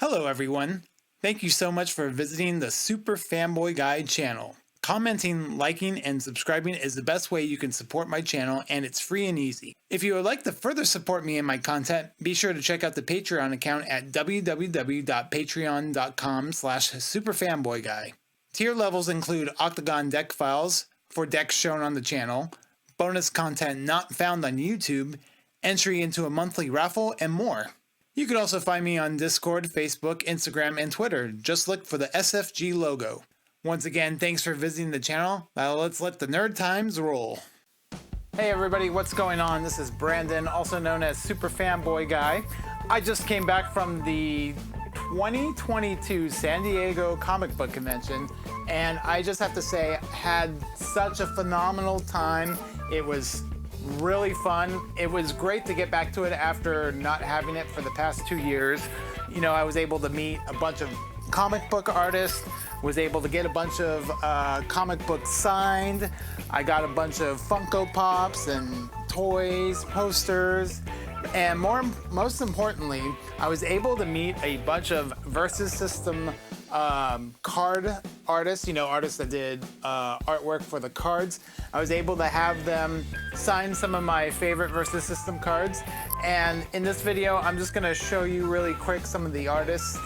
Hello everyone. Thank you so much for visiting the Super Fanboy Guide channel. Commenting, liking, and subscribing is the best way you can support my channel, and it's free and easy. If you would like to further support me and my content, be sure to check out the Patreon account at www.patreon.com/superfanboyguy. Tier levels include Octagon deck files for decks shown on the channel, bonus content not found on YouTube, entry into a monthly raffle, and more. You can also find me on Discord, Facebook, Instagram, and Twitter. Just look for the SFG logo. Once again, thanks for visiting the channel. Now let's let the nerd times roll. Hey everybody, what's going on? This is Brandon, also known as Super Fanboy Guy. I just came back from the 2022 San Diego Comic Book Convention, and I just have to say, had such a phenomenal time. It was really fun. It was great to get back to it after not having it for the past 2 years. You know, I was able to meet a bunch of comic book artists, was able to get a bunch of comic books signed. I got a bunch of Funko Pops and toys, posters, and most importantly, I was able to meet a bunch of Versus System card artists, you know, artists that did artwork for the cards. I was able to have them sign some of my favorite Versus System cards, and in this video I'm just going to show you really quick some of the artists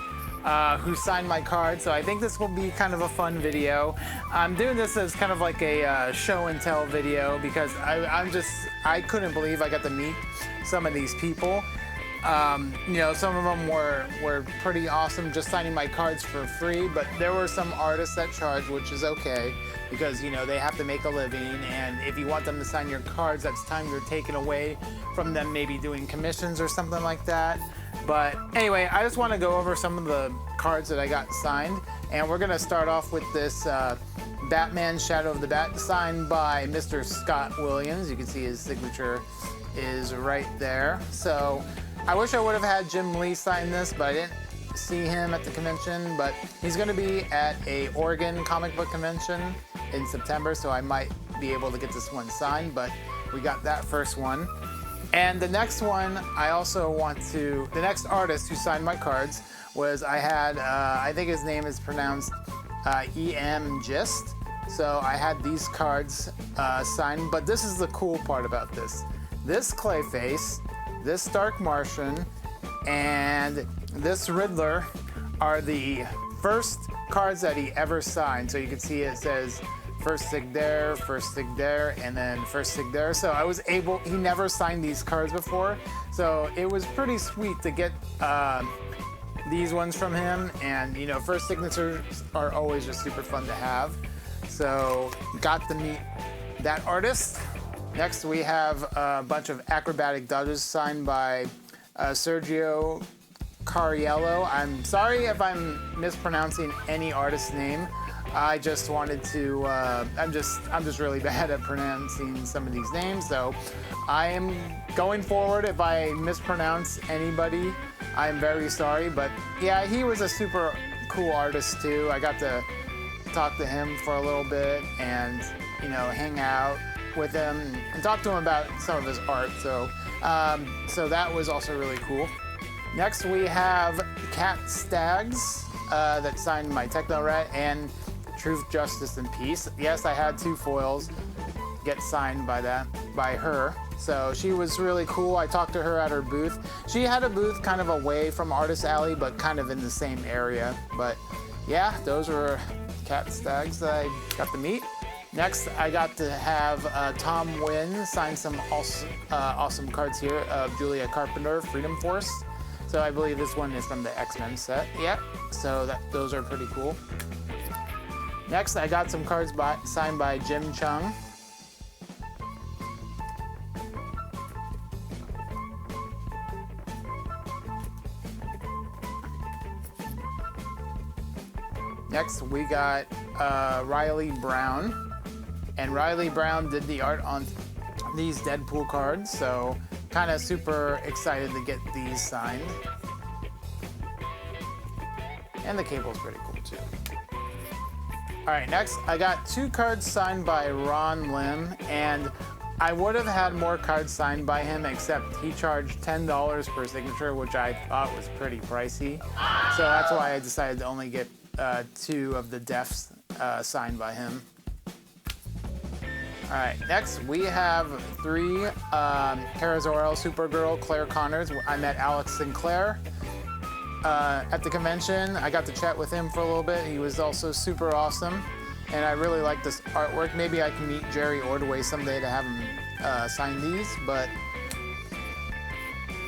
who signed my cards. So I think this will be kind of a fun video. I'm doing this as kind of like a show and tell video because I couldn't believe I got to meet some of these people. You know, some of them were pretty awesome, just signing my cards for free, but there were some artists that charged, which is okay, because, you know, they have to make a living, and if you want them to sign your cards, that's time you're taken away from them maybe doing commissions or something like that. But anyway, I just want to go over some of the cards that I got signed, and we're going to start off with this Batman Shadow of the Bat signed by Mr. Scott Williams. You can see his signature is right there. So I wish I would have had Jim Lee sign this, but I didn't see him at the convention. But he's going to be at a Oregon comic book convention in September, so I might be able to get this one signed. But we got that first one. And the next one, the next artist who signed my cards was, I think his name is pronounced E.M. Gist. So I had these cards signed, but this is the cool part about this. This Clayface, this Stark Martian, and this Riddler are the first cards that he ever signed. So you can see it says first sig there, and then first sig there. So I was able, he never signed these cards before. So it was pretty sweet to get these ones from him. And, you know, first signatures are always just super fun to have. So got to meet that artist. Next we have a bunch of acrobatic dodges signed by Sergio Cariello. I'm sorry if I'm mispronouncing any artist's name. I just wanted to, I'm just really bad at pronouncing some of these names, so I am going forward. If I mispronounce anybody, I'm very sorry, but yeah, he was a super cool artist too. I got to talk to him for a little bit and, you know, hang out with him and talk to him about some of his art, so that was also really cool. Next we have Cat Staggs that signed my Techno Rat and Truth, Justice, and Peace. Yes, I had 2 foils get signed by her. So she was really cool. I talked to her at her booth. She had a booth kind of away from Artist Alley, but kind of in the same area. But yeah, those were Cat Staggs that I got to meet. Next, I got to have Tom Wynn sign some awesome cards here of Julia Carpenter, Freedom Force. So I believe this one is from the X-Men set. Yeah, so those are pretty cool. Next, I got some cards signed by Jim Chung. Next, we got Riley Brown. And Riley Brown did the art on these Deadpool cards, so kind of super excited to get these signed. And the cable's pretty cool too. All right, next I got 2 cards signed by Ron Lim, and I would have had more cards signed by him, except he charged $10 per signature, which I thought was pretty pricey. So that's why I decided to only get 2 of the defs signed by him. All right, next we have 3 Karazorel Supergirl Claire Connors. I met Alex Sinclair at the convention. I got to chat with him for a little bit. He was also super awesome, and I really like this artwork. Maybe I can meet Jerry Ordway someday to have him sign these, but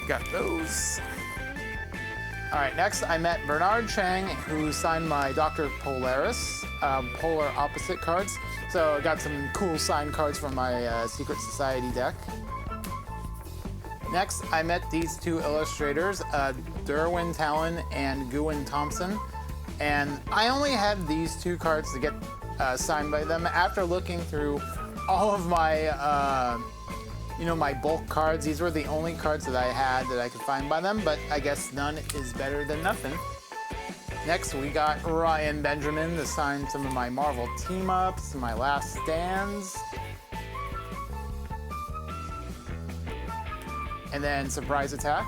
got those. All right, next I met Bernard Chang, who signed my Dr. Polaris Polar Opposite cards. So I got some cool signed cards from my Secret Society deck. Next, I met these 2 illustrators, Derwin Talon and Gwen Thompson. And I only had these 2 cards to get signed by them. After looking through all of my, my bulk cards, these were the only cards that I had that I could find by them, but I guess none is better than nothing. Next, we got Ryan Benjamin to sign some of my Marvel team-ups, my last stands. And then Surprise Attack.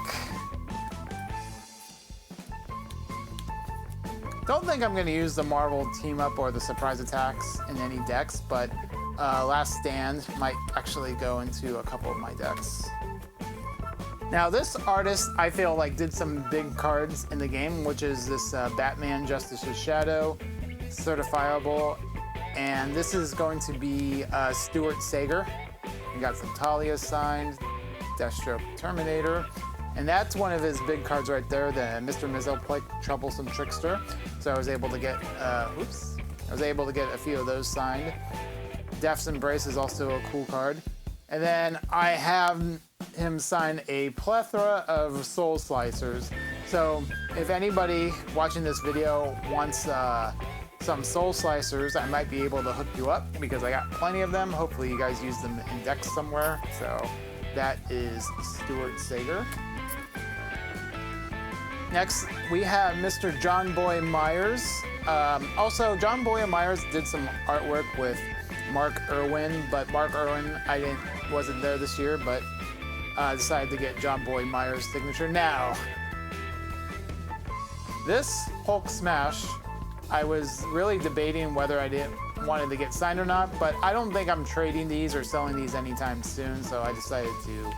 Don't think I'm going to use the Marvel team-up or the Surprise Attacks in any decks, but Last Stand might actually go into a couple of my decks. Now this artist, I feel like, did some big cards in the game, which is this Batman Justice's Shadow, certifiable, and this is going to be Stuart Sager. We got some Talia signed, Deathstroke Terminator, and that's one of his big cards right there, the Mr. Mizzoplick Troublesome Trickster. So I was able to get, I was able to get a few of those signed. Death's Embrace is also a cool card. And then I have him sign a plethora of Soul Slicers. So if anybody watching this video wants some Soul Slicers, I might be able to hook you up because I got plenty of them. Hopefully you guys use them in decks somewhere. So that is Stuart Sager. Next, we have Mr. John Boy Myers. Also, John Boy Myers did some artwork with Mark Irwin, but Mark Irwin, wasn't there this year, but decided to get John Boy Myers' signature. Now, this Hulk Smash, I was really debating whether I wanted to get signed or not, but I don't think I'm trading these or selling these anytime soon, so I decided to,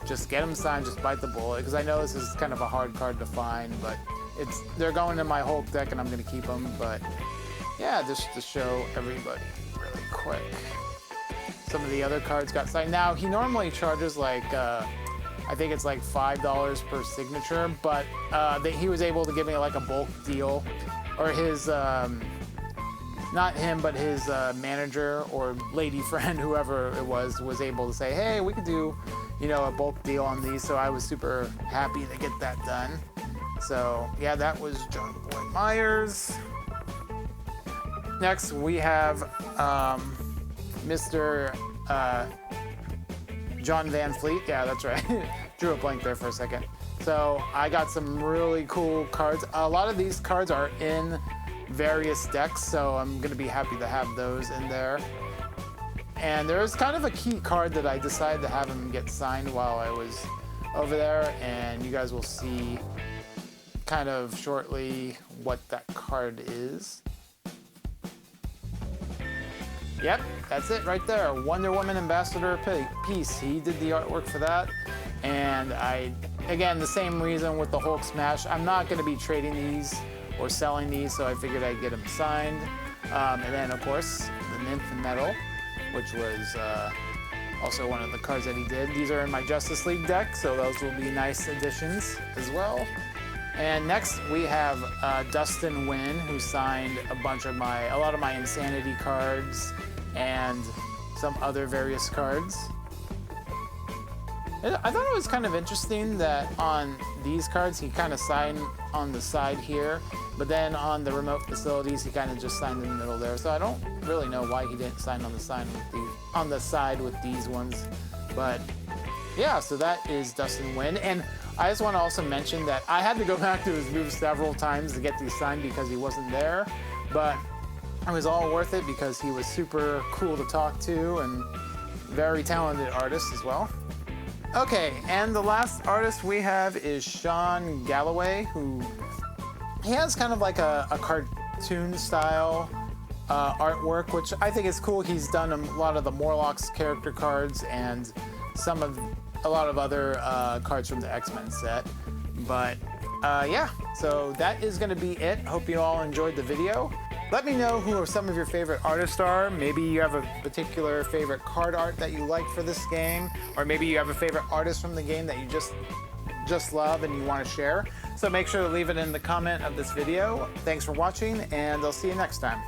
just get them signed, just bite the bullet, because I know this is kind of a hard card to find, but they're going in my Hulk deck and I'm going to keep them, but yeah, just to show everybody really quick. Some of the other cards got signed. Now, he normally charges like, I think it's like $5 per signature, but he was able to give me like a bulk deal, or his, not him, but his manager or lady friend, whoever it was able to say, hey, we could do, a bulk deal on these. So I was super happy to get that done. So yeah, that was John Boy Myers. Next, we have Mr. John Van Fleet. Yeah, that's right. Drew a blank there for a second. So I got some really cool cards. A lot of these cards are in various decks, so I'm going to be happy to have those in there. And there's kind of a key card that I decided to have him get signed while I was over there, and you guys will see kind of shortly what that card is. Yep, that's it right there. Wonder Woman Ambassador Peace. He did the artwork for that. And again, the same reason with the Hulk Smash. I'm not going to be trading these or selling these, so I figured I'd get them signed. And then, of course, the Nymph Metal, which was also one of the cards that he did. These are in my Justice League deck, so those will be nice additions as well. And next we have Dustin Wynn, who signed a lot of my Insanity cards and some other various cards. I thought it was kind of interesting that on these cards he kind of signed on the side here, but then on the remote facilities he kind of just signed in the middle there. So I don't really know why he didn't sign on the side with these ones. But yeah, so that is Dustin Wynn. And I just want to also mention that I had to go back to his booth several times to get these signed because he wasn't there, but it was all worth it because he was super cool to talk to, and Very talented artist as well. Okay, and the last artist we have is Sean Galloway, who he has kind of like a cartoon style artwork, which I think is cool. He's done a lot of the Morlocks character cards and a lot of other cards from the X-Men set. But yeah, so that is going to be it. Hope you all enjoyed the video. Let me know who some of your favorite artists are. Maybe you have a particular favorite card art that you like for this game, or maybe you have a favorite artist from the game that you just love and you want to share. So make sure to leave it in the comment of this video. Thanks for watching, and I'll see you next time.